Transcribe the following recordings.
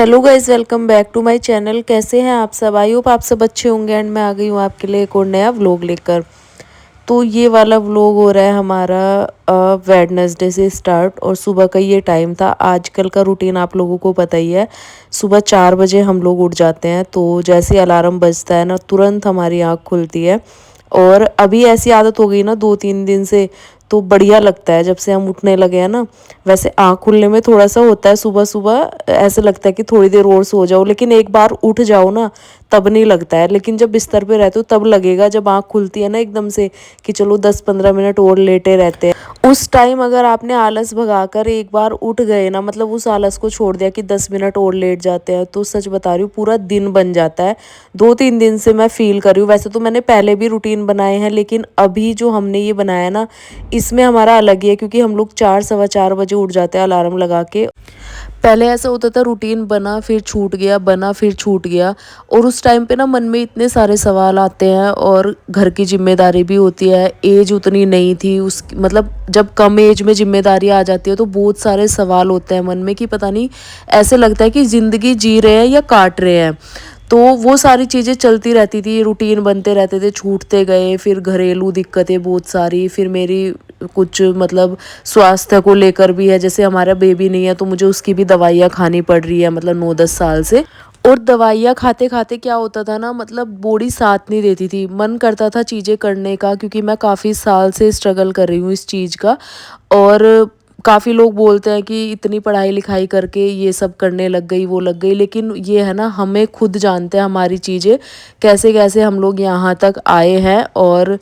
Hello guys, welcome back to my channel. कैसे हैं आप सब? आई होप आप सब अच्छे होंगे। एंड मैं आ गई हूँ आपके लिए एक और नया व्लॉग लेकर। तो ये वाला व्लॉग हो रहा है हमारा वेडनेसडे से स्टार्ट, और सुबह का ये टाइम था। आजकल का रूटीन आप लोगों को पता ही है। सुबह 4 बजे हम लोग उठ जाते हैं, तो जैसे अलार्म बजता है ना, तुरंत हमारी आँख खुलती है। और अभी ऐसी आदत हो गई ना 2-3 दिन से, तो बढ़िया लगता है जब से हम उठने लगे हैं ना। वैसे आँख खुलने में थोड़ा सा होता है सुबह सुबह, ऐसे लगता है कि थोड़ी देर और सो जाओ, लेकिन एक बार उठ जाओ ना तब नहीं लगता है। लेकिन जब बिस्तर पे रहते हो तब लगेगा, जब आँख खुलती है ना एकदम से, कि चलो 10-15 मिनट और लेटे रहते हैं। उस टाइम अगर आपने आलस भगाकर एक बार उठ गए ना, मतलब उस आलस को छोड़ दिया कि 10 मिनट और लेट जाते हैं, तो सच बता रही हूँ पूरा दिन बन जाता है। 2-3 दिन से मैं फील कर रही हूँ। वैसे तो मैंने पहले भी रूटीन बनाए हैं, लेकिन अभी जो हमने ये बनाया ना, इसमें हमारा अलग ही है, क्योंकि हम लोग 4-4:15 बजे उठ जाते हैं अलार्म लगा के। पहले ऐसा होता था, रूटीन बना फिर छूट गया, बना फिर छूट गया। और उस टाइम पे ना मन में इतने सारे सवाल आते हैं, और घर की जिम्मेदारी भी होती है। एज उतनी नहीं थी उस, मतलब जब कम एज में जिम्मेदारी आ जाती है तो बहुत सारे सवाल होते हैं मन में, कि पता नहीं, ऐसे लगता है कि ज़िंदगी जी रहे हैं या काट रहे हैं। तो वो सारी चीज़ें चलती रहती थी, रूटीन बनते रहते थे, छूटते गए। फिर घरेलू दिक्कतें बहुत सारी, फिर मेरी कुछ मतलब स्वास्थ्य को लेकर भी है। जैसे हमारा बेबी नहीं है, तो मुझे उसकी भी दवाइयाँ खानी पड़ रही है, मतलब 9-10 साल से। और दवाइयाँ खाते खाते क्या होता था ना, मतलब बॉडी साथ नहीं देती थी। मन करता था चीज़ें करने का, क्योंकि मैं काफ़ी साल से स्ट्रगल कर रही हूँ इस चीज़ का। और काफ़ी लोग बोलते हैं कि इतनी पढ़ाई लिखाई करके ये सब करने लग गई, वो लग गई। लेकिन ये है ना, हमें खुद जानते हैं हमारी चीज़ें कैसे कैसे हम लोग यहाँ तक आए हैं। और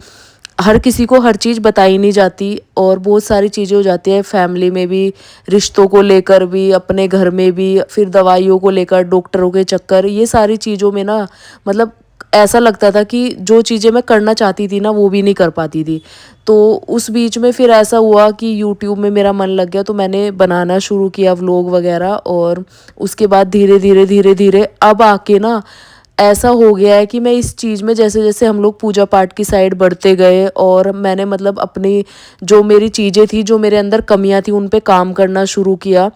हर किसी को हर चीज़ बताई नहीं जाती, और बहुत सारी चीज़ें हो जाती है फैमिली में भी, रिश्तों को लेकर भी, अपने घर में भी, फिर दवाइयों को लेकर, डॉक्टरों के चक्कर, ये सारी चीज़ों में ना, मतलब ऐसा लगता था कि जो चीज़ें मैं करना चाहती थी ना, वो भी नहीं कर पाती थी। तो उस बीच में फिर ऐसा हुआ कि यूट्यूब में मेरा मन लग गया, तो मैंने बनाना शुरू किया व्लॉग वगैरह। और उसके बाद धीरे धीरे धीरे धीरे अब आके ना ऐसा हो गया है कि मैं इस चीज़ में, जैसे जैसे हम लोग पूजा पाठ की साइड बढ़ते गए, और मैंने मतलब अपनी जो मेरी चीज़ें थी, जो मेरे अंदर कमियां थी, उन पे काम करना शुरू किया।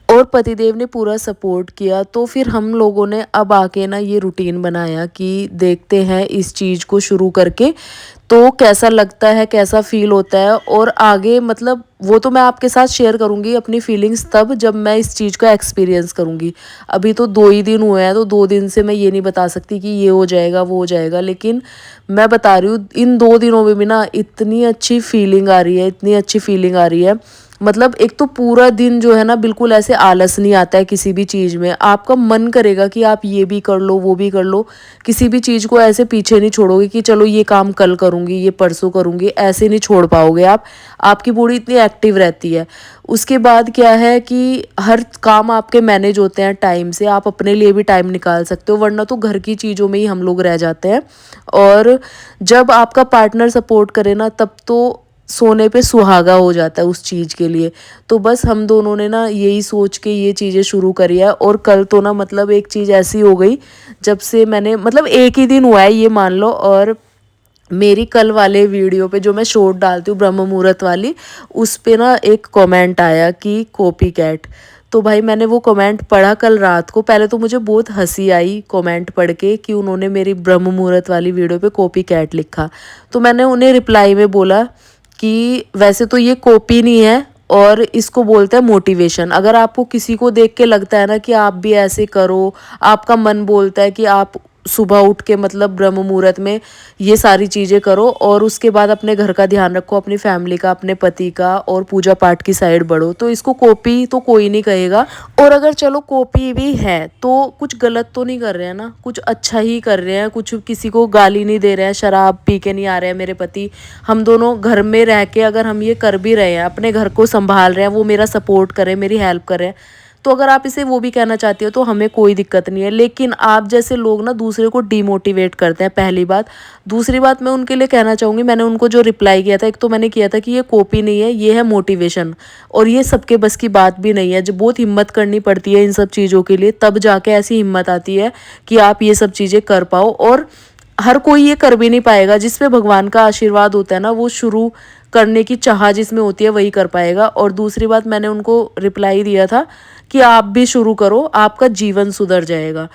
और पतिदेव ने पूरा सपोर्ट किया। तो फिर हम लोगों ने अब आके ना ये रूटीन बनाया कि देखते हैं इस चीज़ को शुरू करके तो कैसा लगता है, कैसा फील होता है। और आगे मतलब वो तो मैं आपके साथ शेयर करूँगी अपनी फीलिंग्स तब, जब मैं इस चीज़ का एक्सपीरियंस करूँगी। अभी तो 2 ही दिन हुए हैं, तो 2 दिन से मैं ये नहीं बता सकती कि ये हो जाएगा वो हो जाएगा। लेकिन मैं बता रही हूँ, इन 2 दिनों में भी ना इतनी अच्छी फीलिंग आ रही है, इतनी अच्छी फीलिंग आ रही है। मतलब एक तो पूरा दिन जो है ना, बिल्कुल ऐसे आलस नहीं आता है किसी भी चीज़ में। आपका मन करेगा कि आप ये भी कर लो, वो भी कर लो। किसी भी चीज़ को ऐसे पीछे नहीं छोड़ोगे कि चलो ये काम कल करूँगी, ये परसों करूँगी, ऐसे नहीं छोड़ पाओगे आप। आपकी बॉडी इतनी एक्टिव रहती है। उसके बाद क्या है कि हर काम आपके मैनेज होते हैं टाइम से, आप अपने लिए भी टाइम निकाल सकते हो, वरना तो घर की चीज़ों में ही हम लोग रह जाते हैं। और जब आपका पार्टनर सपोर्ट करे ना, तब तो सोने पे सुहागा हो जाता है उस चीज़ के लिए। तो बस हम दोनों ने ना यही सोच के ये चीज़ें शुरू करी है। और कल तो ना मतलब एक चीज़ ऐसी हो गई, जब से मैंने, मतलब एक ही दिन हुआ है ये मान लो, और मेरी कल वाले वीडियो पे जो मैं शॉर्ट डालती हूँ ब्रह्म मुहूर्त वाली, उस पे ना एक कमेंट आया कि कॉपी कैट। तो भाई मैंने वो कमेंट पढ़ा कल रात को। पहले तो मुझे बहुत हंसी आई कमेंट पढ़ के कि उन्होंने मेरी ब्रह्म मुहूर्त वाली वीडियो पे कॉपी कैट लिखा। तो मैंने उन्हें रिप्लाई में बोला कि वैसे तो ये कॉपी नहीं है, और इसको बोलते हैं मोटिवेशन। अगर आपको किसी को देख के लगता है ना कि आप भी ऐसे करो, आपका मन बोलता है कि आप सुबह उठ के मतलब ब्रह्म मुहूर्त में ये सारी चीज़ें करो, और उसके बाद अपने घर का ध्यान रखो, अपनी फैमिली का, अपने पति का, और पूजा पाठ की साइड बढ़ो, तो इसको कॉपी तो कोई नहीं कहेगा। और अगर चलो कॉपी भी है तो कुछ गलत तो नहीं कर रहे हैं ना, कुछ अच्छा ही कर रहे हैं, कुछ किसी को गाली नहीं दे रहे हैं, शराब पी के नहीं आ रहे हैं मेरे पति। हम दोनों घर में रह के अगर हम ये कर भी रहे हैं, अपने घर को संभाल रहे हैं, वो मेरा सपोर्ट करें, मेरी हेल्प करें, तो अगर आप इसे वो भी कहना चाहती हो तो हमें कोई दिक्कत नहीं है। लेकिन आप जैसे लोग ना दूसरे को डिमोटिवेट करते हैं, पहली बात। दूसरी बात मैं उनके लिए कहना चाहूँगी, मैंने उनको जो रिप्लाई किया था, एक तो मैंने किया था कि ये कॉपी नहीं है, ये है मोटिवेशन। और ये सबके बस की बात भी नहीं है, जो बहुत हिम्मत करनी पड़ती है इन सब चीज़ों के लिए, तब जाके ऐसी हिम्मत आती है कि आप ये सब चीज़ें कर पाओ। और हर कोई ये कर भी नहीं पाएगा। जिस पे भगवान का आशीर्वाद होता है ना, वो शुरू करने की चाह जिसमें होती है वही कर पाएगा। और दूसरी बात मैंने उनको रिप्लाई दिया था कि आप भी शुरू करो, आपका जीवन सुधर जाएगा।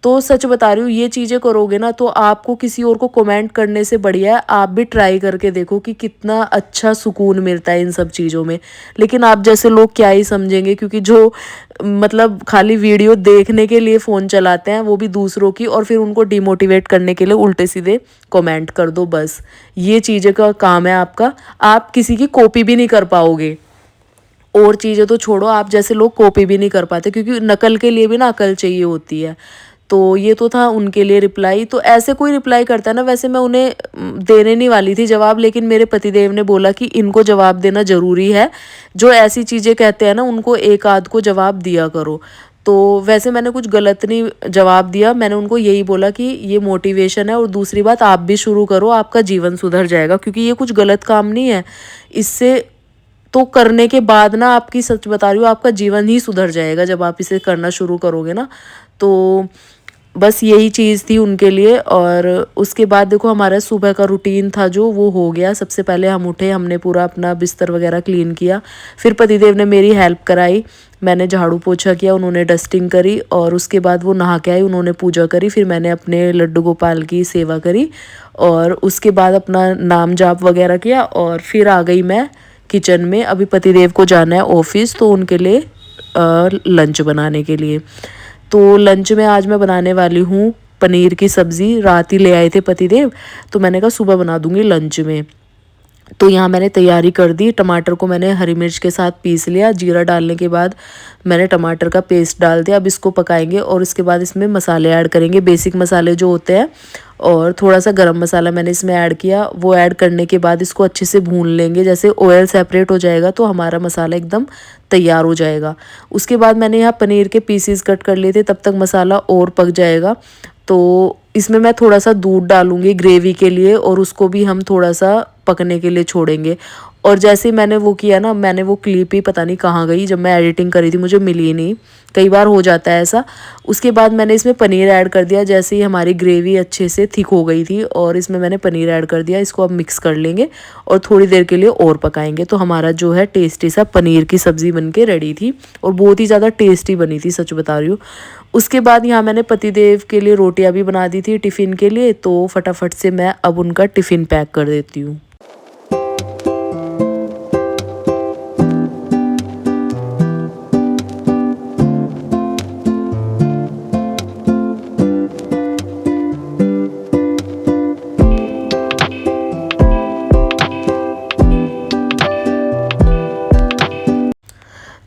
तो सच बता रही हूँ, ये चीज़ें करोगे ना तो आपको किसी और को कमेंट करने से बढ़िया है आप भी ट्राई करके देखो कि कितना अच्छा सुकून मिलता है इन सब चीज़ों में। लेकिन आप जैसे लोग क्या ही समझेंगे, क्योंकि जो मतलब खाली वीडियो देखने के लिए फ़ोन चलाते हैं वो भी दूसरों की, और फिर उनको डिमोटिवेट करने के लिए उल्टे सीधे कमेंट कर दो बस। ये चीज़ें का काम है आपका, आप किसी की कॉपी भी नहीं कर पाओगे। और चीज़ें तो छोड़ो, आप जैसे लोग कॉपी भी नहीं कर पाते, क्योंकि नकल के लिए भी ना अकल चाहिए होती है। तो ये तो था उनके लिए रिप्लाई। तो ऐसे कोई रिप्लाई करता है ना, वैसे मैं उन्हें देने नहीं वाली थी जवाब, लेकिन मेरे पतिदेव ने बोला कि इनको जवाब देना ज़रूरी है, जो ऐसी चीज़ें कहते हैं ना उनको एक आध को जवाब दिया करो। तो वैसे मैंने कुछ गलत नहीं जवाब दिया, मैंने उनको यही बोला कि ये मोटिवेशन है, और दूसरी बात आप भी शुरू करो, आपका जीवन सुधर जाएगा, क्योंकि ये कुछ गलत काम नहीं है। इससे तो करने के बाद ना, आपकी सच बता रही हूँ, आपका जीवन ही सुधर जाएगा जब आप इसे करना शुरू करोगे ना। तो बस यही चीज़ थी उनके लिए। और उसके बाद देखो हमारा सुबह का रूटीन था जो, वो हो गया। सबसे पहले हम उठे, हमने पूरा अपना बिस्तर वगैरह क्लीन किया, फिर पतिदेव ने मेरी हेल्प कराई, मैंने झाड़ू पोछा किया, उन्होंने डस्टिंग करी, और उसके बाद वो नहा के आई, उन्होंने पूजा करी, फिर मैंने अपने लड्डू गोपाल की सेवा करी, और उसके बाद अपना नाम जाप वगैरह किया, और फिर आ गई मैं किचन में। अभी पतिदेव को जाना है ऑफिस, तो उनके लिए लंच बनाने के लिए। तो लंच में आज मैं बनाने वाली हूँ पनीर की सब्ज़ी। रात ही ले आए थे पतिदेव, तो मैंने कहा सुबह बना दूँगी लंच में। तो यहाँ मैंने तैयारी कर दी। टमाटर को मैंने हरी मिर्च के साथ पीस लिया, जीरा डालने के बाद मैंने टमाटर का पेस्ट डाल दिया। अब इसको पकाएंगे, और इसके बाद इसमें मसाले ऐड करेंगे, बेसिक मसाले जो होते हैं, और थोड़ा सा गरम मसाला मैंने इसमें ऐड किया। वो ऐड करने के बाद इसको अच्छे से भून लेंगे, जैसे ऑयल सेपरेट हो जाएगा तो हमारा मसाला एकदम तैयार हो जाएगा। उसके बाद मैंने यहाँ पनीर के पीसीस कट कर लिए थे, तब तक मसाला और पक जाएगा। तो इसमें मैं थोड़ा सा दूध डालूंगी ग्रेवी के लिए, और उसको भी हम थोड़ा सा पकने के लिए छोड़ेंगे। और जैसे ही मैंने वो किया ना, मैंने वो क्लिप ही पता नहीं कहाँ गई, जब मैं एडिटिंग करी थी मुझे मिली नहीं, कई बार हो जाता है ऐसा। उसके बाद मैंने इसमें पनीर ऐड कर दिया, जैसे ही हमारी ग्रेवी अच्छे से थिक हो गई थी, और इसमें मैंने पनीर ऐड कर दिया। इसको अब मिक्स कर लेंगे और थोड़ी देर के लिए और पकाएंगे। तो हमारा जो है टेस्टी सा पनीर की सब्ज़ी बन के रेडी थी, और बहुत ही ज़्यादा टेस्टी बनी थी, सच बता रही हूँ। उसके बाद यहाँ मैंने पतिदेव के लिए रोटियाँ भी बना दी थी टिफ़िन के लिए, तो फटाफट से मैं अब उनका टिफ़िन पैक कर देती हूँ।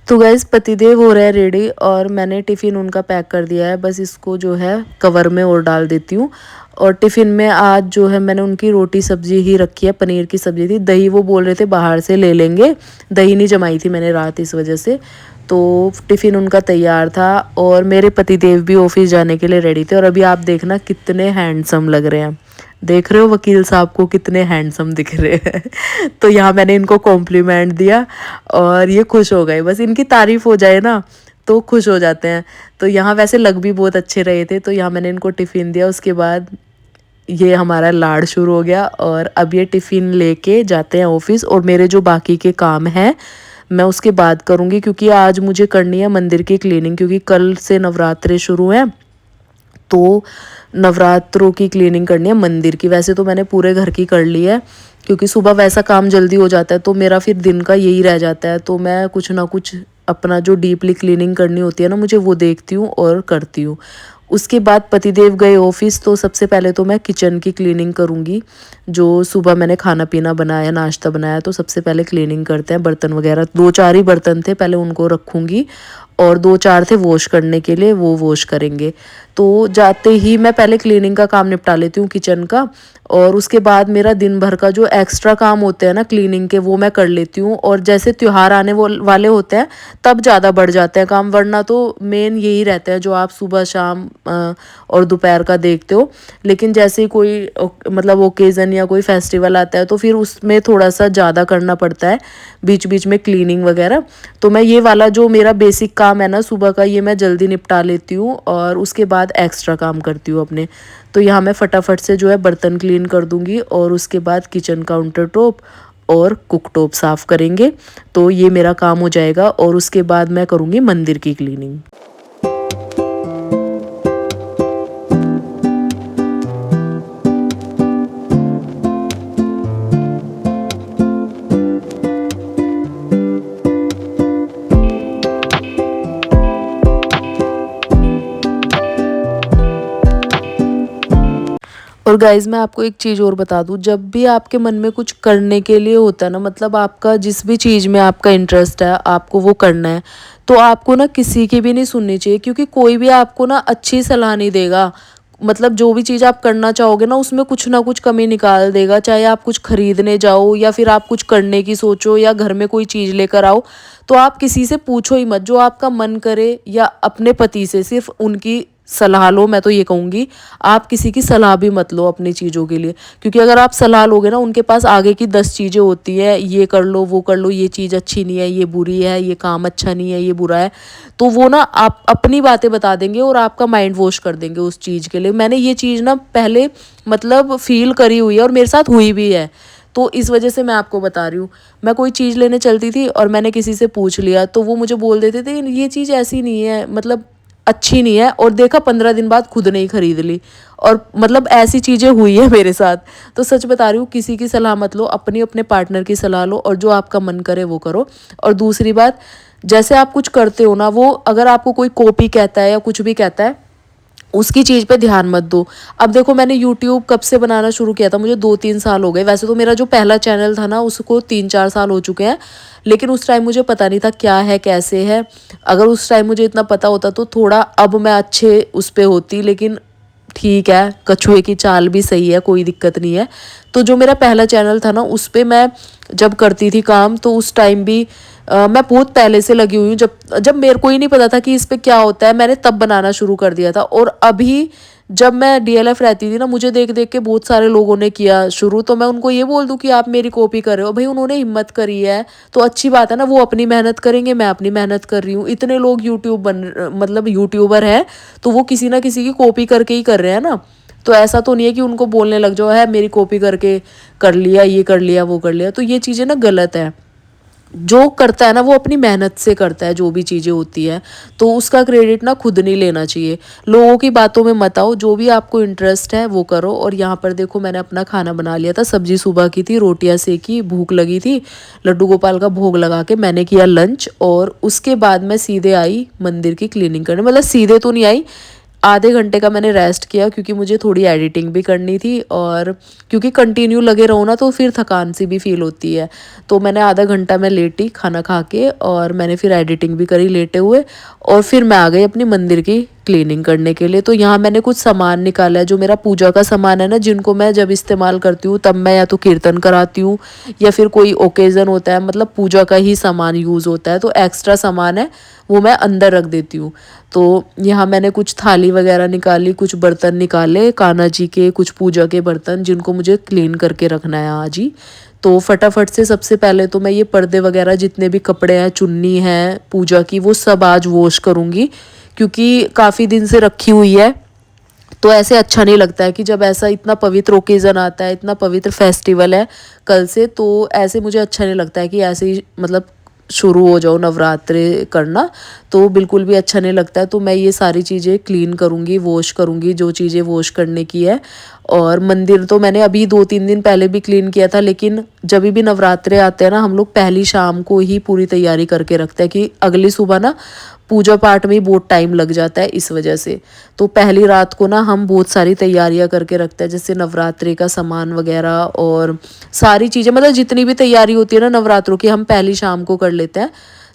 तो गैस पतिदेव हो रहा है रेडी, और मैंने टिफ़िन उनका पैक कर दिया है। बस इसको जो है कवर में और डाल देती हूँ। और टिफ़िन में आज जो है मैंने उनकी रोटी सब्ज़ी ही रखी है, पनीर की सब्ज़ी थी। दही वो बोल रहे थे बाहर से ले लेंगे, दही नहीं जमाई थी मैंने रात, इस वजह से। तो टिफ़िन उनका तैयार था, और मेरे पतिदेव भी ऑफिस जाने के लिए रेडी थे। और अभी आप देखना कितने हैंडसम लग रहे हैं, देख रहे हो वकील साहब को कितने हैंडसम दिख रहे हैं। तो यहाँ मैंने इनको कॉम्प्लीमेंट दिया, और ये खुश हो गए। बस इनकी तारीफ़ हो जाए ना तो खुश हो जाते हैं। तो यहाँ वैसे लग भी बहुत अच्छे रहे थे, तो यहाँ मैंने इनको टिफ़िन दिया। उसके बाद ये हमारा लाड़ शुरू हो गया, और अब ये टिफ़िन लेके जाते हैं ऑफिस। और मेरे जो बाकी के काम हैं मैं उसके बाद करूँगी, क्योंकि आज मुझे करनी है मंदिर की क्लीनिंग, क्योंकि कल से नवरात्रे शुरू हैं। तो नवरात्रों की क्लीनिंग करनी है मंदिर की। वैसे तो मैंने पूरे घर की कर ली है, क्योंकि सुबह वैसा काम जल्दी हो जाता है, तो मेरा फिर दिन का यही रह जाता है। तो मैं कुछ ना कुछ अपना जो डीपली क्लीनिंग करनी होती है ना मुझे, वो देखती हूँ और करती हूँ। उसके बाद पतिदेव गए ऑफिस, तो सबसे पहले तो मैं किचन की क्लीनिंग करूँगी। जो सुबह मैंने खाना पीना बनाया, नाश्ता बनाया, तो सबसे पहले क्लीनिंग करते हैं। बर्तन वगैरह 2-4 ही बर्तन थे, पहले उनको रखूँगी, और 2-4 थे वॉश करने के लिए, वो वॉश करेंगे। तो जाते ही मैं पहले क्लीनिंग का काम निपटा लेती हूँ किचन का, और उसके बाद मेरा दिन भर का जो एक्स्ट्रा काम होते हैं ना क्लीनिंग के, वो मैं कर लेती हूँ। और जैसे त्यौहार आने वाले होते हैं तब ज़्यादा बढ़ जाते हैं काम, वरना तो मेन यही रहता है जो आप सुबह शाम और दोपहर का देखते हो। लेकिन जैसे कोई मतलब ओकेज़न या कोई फेस्टिवल आता है, तो फिर उसमें थोड़ा सा ज़्यादा करना पड़ता है बीच बीच में क्लीनिंग वगैरह। तो मैं ये वाला जो मेरा बेसिक काम है ना सुबह का, ये मैं जल्दी निपटा लेती हूँ, और उसके बाद एक्स्ट्रा काम करती हूँ अपने। तो यहाँ मैं फटाफट से जो है बर्तन क्लीन कर दूँगी, और उसके बाद किचन काउंटर टॉप और कुकटॉप साफ़ करेंगे। तो ये मेरा काम हो जाएगा और उसके बाद मैं करूँगी मंदिर की क्लीनिंग। और गाइज़ मैं आपको एक चीज़ और बता दूँ, जब भी आपके मन में कुछ करने के लिए होता है ना, मतलब आपका जिस भी चीज़ में आपका इंटरेस्ट है, आपको वो करना है, तो आपको ना किसी की भी नहीं सुननी चाहिए, क्योंकि कोई भी आपको ना अच्छी सलाह नहीं देगा। मतलब जो भी चीज़ आप करना चाहोगे ना, उसमें कुछ ना कुछ कमी निकाल देगा। चाहे आप कुछ खरीदने जाओ या फिर आप कुछ करने की सोचो या घर में कोई चीज़ लेकर आओ, तो आप किसी से पूछो ही मत। जो आपका मन करे या अपने पति से सिर्फ उनकी सलाह लो। मैं तो ये कहूँगी, आप किसी की सलाह भी मत लो अपनी चीज़ों के लिए, क्योंकि अगर आप सलाह लोगे ना, उनके पास आगे की 10 चीज़ें होती है, ये कर लो, वो कर लो, ये चीज़ अच्छी नहीं है, ये बुरी है, ये काम अच्छा नहीं है, ये बुरा है। तो वो ना आप अपनी बातें बता देंगे और आपका माइंड वॉश कर देंगे उस चीज़ के लिए। मैंने ये चीज़ ना पहले मतलब फ़ील करी हुई है और मेरे साथ हुई भी है। तो इस वजह से मैं आपको बता रही हूँ। मैं कोई चीज़ लेने चलती थी और मैंने किसी से पूछ लिया, तो वो मुझे बोल देते थे ये चीज़ ऐसी नहीं है, मतलब अच्छी नहीं है, और देखा 15 दिन बाद खुद नहीं खरीद ली। और मतलब ऐसी चीज़ें हुई है मेरे साथ। तो सच बता रही हूँ, किसी की सलाह मत लो, अपनी अपने पार्टनर की सलाह लो और जो आपका मन करे वो करो। और दूसरी बात, जैसे आप कुछ करते हो ना, वो अगर आपको कोई कॉपी कहता है या कुछ भी कहता है, उसकी चीज़ पे ध्यान मत दो। अब देखो, मैंने यूट्यूब कब से बनाना शुरू किया था, मुझे 2-3 साल हो गए। वैसे तो मेरा जो पहला चैनल था ना, उसको 3-4 साल हो चुके हैं, लेकिन उस टाइम मुझे पता नहीं था क्या है कैसे है। अगर उस टाइम मुझे इतना पता होता तो थोड़ा अब मैं अच्छे उस पे होती, लेकिन ठीक है, कछुए की चाल भी सही है, कोई दिक्कत नहीं है। तो जो मेरा पहला चैनल था ना, उस पे मैं जब करती थी काम, तो उस टाइम भी मैं बहुत पहले से लगी हुई हूँ। जब जब मेरे को ही नहीं पता था कि इस पे क्या होता है, मैंने तब बनाना शुरू कर दिया था। और अभी जब मैं डीएलएफ रहती थी ना, मुझे देख देख के बहुत सारे लोगों ने किया शुरू, तो मैं उनको ये बोल दूं कि आप मेरी कॉपी कर रहे हो। भाई, उन्होंने हिम्मत करी है तो अच्छी बात है ना, वो अपनी मेहनत करेंगे, मैं अपनी मेहनत कर रही हूँ। इतने लोग मतलब यूट्यूबर हैं, तो वो किसी ना किसी की कॉपी करके ही कर रहे हैं ना। तो ऐसा तो नहीं है कि उनको बोलने लग जाओ है मेरी कॉपी करके कर लिया, ये कर लिया, वो कर लिया। तो ये चीज़ें ना गलत है। जो करता है ना, वो अपनी मेहनत से करता है, जो भी चीज़ें होती है, तो उसका क्रेडिट ना खुद नहीं लेना चाहिए। लोगों की बातों में मत आओ, जो भी आपको इंटरेस्ट है वो करो। और यहाँ पर देखो, मैंने अपना खाना बना लिया था, सब्जी सुबह की थी, रोटियां सेकी, भूख लगी थी, लड्डू गोपाल का भोग लगा के मैंने किया लंच। और उसके बाद मैं सीधे आई मंदिर की क्लीनिंग करने। मतलब सीधे तो नहीं आई, आधे घंटे का मैंने रेस्ट किया, क्योंकि मुझे थोड़ी एडिटिंग भी करनी थी, और क्योंकि कंटिन्यू लगे रहो ना तो फिर थकान सी भी फील होती है। तो मैंने आधा घंटा मैं लेटी खाना खा के, और मैंने फिर एडिटिंग भी करी लेटे हुए, और फिर मैं आ गई अपनी मंदिर की क्लीनिंग करने के लिए। तो यहाँ मैंने कुछ सामान निकाला है, जो मेरा पूजा का सामान है ना, जिनको मैं जब इस्तेमाल करती हूँ तब मैं या तो कीर्तन कराती हूँ या फिर कोई ओकेज़न होता है, मतलब पूजा का ही सामान यूज़ होता है, तो एक्स्ट्रा सामान है वो मैं अंदर रख देती हूँ। तो यहाँ मैंने कुछ थाली वगैरह निकाली, कुछ बर्तन निकाले कान्हा जी के, कुछ पूजा के बर्तन जिनको मुझे क्लीन करके रखना है आज ही। तो फटाफट से सबसे पहले तो मैं ये पर्दे वगैरह, जितने भी कपड़े हैं, चुन्नी है पूजा की, वो सब आज वॉश करूँगी, क्योंकि काफ़ी दिन से रखी हुई है। तो ऐसे अच्छा नहीं लगता है कि जब ऐसा इतना पवित्र ओकेज़न आता है, इतना पवित्र फेस्टिवल है कल से, तो ऐसे मुझे अच्छा नहीं लगता है कि ऐसे ही मतलब शुरू हो जाओ नवरात्रे करना, तो बिल्कुल भी अच्छा नहीं लगता है। तो मैं ये सारी चीज़ें क्लीन करूँगी, वॉश करूँगी, जो चीज़ें वॉश करने की है। और मंदिर तो मैंने अभी 2-3 दिन पहले भी क्लीन किया था, लेकिन जब भी नवरात्रे आते हैं ना, हम लोग पहली शाम को ही पूरी तैयारी करके रखते हैं कि अगली सुबह ना पूजा पाठ में ही बहुत टाइम लग जाता है इस वजह से। तो पहली रात को ना हम बहुत सारी तैयारियां करके रखते हैं, जैसे नवरात्रि का सामान वगैरह और सारी चीज़ें, मतलब जितनी भी तैयारी होती है ना नवरात्रों की, हम पहली शाम को कर लेते हैं।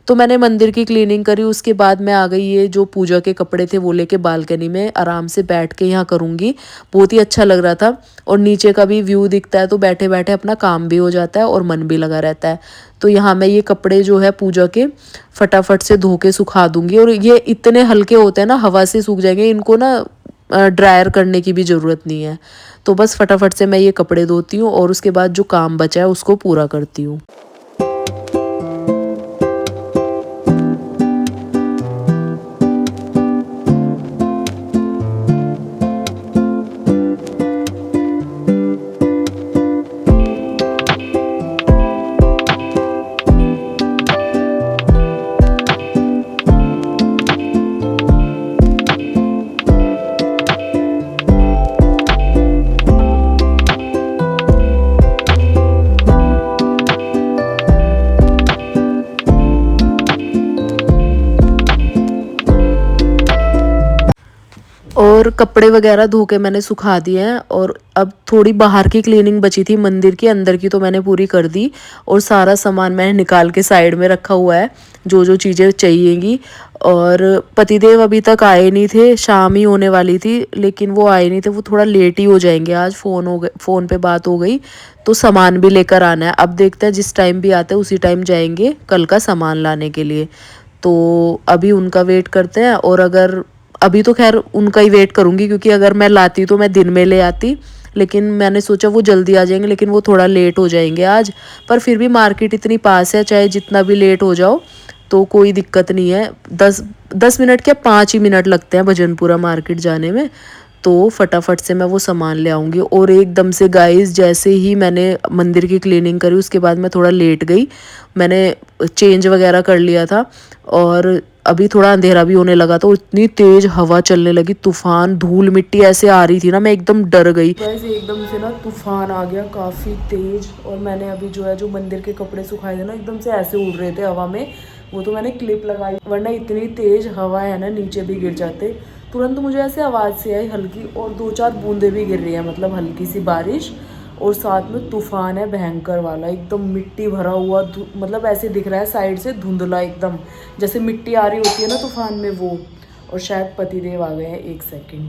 तो मैंने मंदिर की क्लीनिंग करी, उसके बाद मैं आ गई, ये जो पूजा के कपड़े थे वो लेके बालकनी में आराम से बैठ के यहाँ करूँगी। बहुत ही अच्छा लग रहा था, और नीचे का भी व्यू दिखता है, तो बैठे बैठे अपना काम भी हो जाता है और मन भी लगा रहता है। तो यहाँ मैं ये कपड़े जो है पूजा के फटाफट से धो के सुखा दूंगी, और ये इतने हल्के होते हैं ना, हवा से सूख जाएंगे, इनको ना ड्रायर करने की भी ज़रूरत नहीं है। तो बस फटाफट से मैं ये कपड़े धोती हूँ और उसके बाद जो काम बचा है उसको पूरा करती हूँ। और कपड़े वगैरह धो के मैंने सुखा दिए हैं। और अब थोड़ी बाहर की क्लीनिंग बची थी, मंदिर की अंदर की तो मैंने पूरी कर दी। और सारा सामान मैंने निकाल के साइड में रखा हुआ है, जो जो चीज़ें चाहिएगी। और पतिदेव अभी तक आए नहीं थे, शाम ही होने वाली थी, लेकिन वो आए नहीं थे। वो थोड़ा लेट ही हो जाएंगे आज, फ़ोन पे बात हो गई तो सामान भी लेकर आना है। अब देखते हैं, जिस टाइम भी आते हैं उसी टाइम जाएंगे कल का सामान लाने के लिए। तो अभी उनका वेट करते हैं। और अगर अभी तो खैर उनका ही वेट करूँगी, क्योंकि अगर मैं लाती तो मैं दिन में ले आती, लेकिन मैंने सोचा वो जल्दी आ जाएंगे, लेकिन वो थोड़ा लेट हो जाएंगे आज। पर फिर भी मार्केट इतनी पास है, चाहे जितना भी लेट हो जाओ तो कोई दिक्कत नहीं है। 10 मिनट क्या, 5 ही मिनट लगते हैं भजनपुरा मार्केट जाने में। तो फटाफट से मैं वो सामान ले आऊँगी। और एकदम से गाइस, जैसे ही मैंने मंदिर की क्लीनिंग करी उसके बाद मैं थोड़ा लेट गई, मैंने चेंज वगैरह कर लिया था। और अभी थोड़ा अंधेरा भी होने लगा, तो इतनी तेज हवा चलने लगी, तूफान, धूल मिट्टी ऐसे आ रही थी ना, मैं एकदम डर गई। वैसे एकदम से ना तूफान आ गया काफ़ी तेज। और मैंने अभी जो मंदिर के कपड़े सुखाए थे ना, एकदम से ऐसे उड़ रहे थे हवा में, वो तो मैंने क्लिप लगाई, वरना इतनी तेज हवा है ना, नीचे भी गिर जाते। तुरंत मुझे ऐसे आवाज़ से आई हल्की, और 2-4 बूंदें भी गिर रही हैं, मतलब हल्की सी बारिश। और साथ में तूफान है भयंकर वाला, एकदम मिट्टी भरा हुआ, मतलब ऐसे दिख रहा है साइड से धुंधला, एकदम जैसे मिट्टी आ रही होती है ना तूफान में, वो। और शायद पतिदेव आ गए हैं, 1 सेकंड।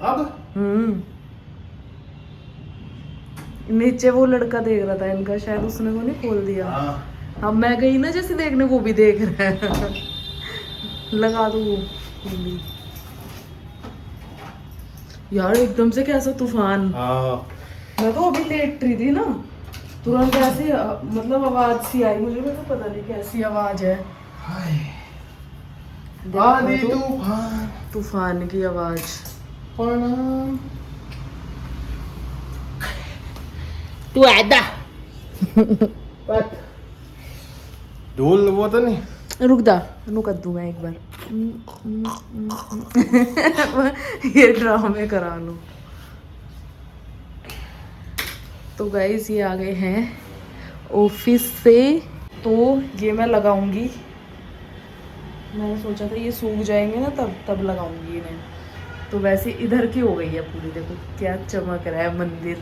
अब नीचे वो लड़का देख रहा था इनका, शायद उसने वो नहीं खोल दिया। अब मैं गई ना जैसे देखने, वो भी देख रहा है। लगा दो वो भी। यार एकदम से कैसा तूफान, मैं तो अभी लेट रही थी ना, तुरंत ऐसी मतलब आवाज सी आई मुझे, मेरे को पता नहीं कैसी आवाज है। तूफान की आवाज। तू आदा धूल वो तो नहीं, रुक जा, कर दूँ मैं एक बार। ये ड्रामे करा लो। तो गाइस ये आ गए हैं ऑफिस से, तो ये मैं लगाऊंगी। मैंने सोचा था ये सूख जाएंगे ना, तब लगाऊंगी इन्हें। तो वैसे इधर की हो गई है पूरी, देखो क्या चमक रहा है मंदिर,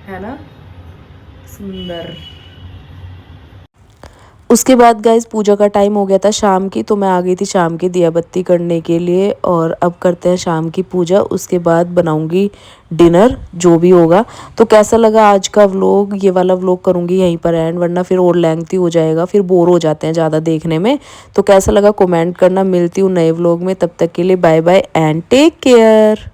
है ना सुंदर। उसके बाद गाइज पूजा का टाइम हो गया था शाम की, तो मैं आ गई थी शाम की दिया बत्ती करने के लिए। और अब करते हैं शाम की पूजा, उसके बाद बनाऊंगी डिनर जो भी होगा। तो कैसा लगा आज का व्लॉग, ये वाला व्लॉग करूंगी यहीं पर एंड, वरना फिर और लेंथी हो जाएगा, फिर बोर हो जाते हैं ज़्यादा देखने में। तो कैसा लगा कमेंट करना, मिलती हूँ नए व्लॉग में, तब तक के लिए bye bye and take care.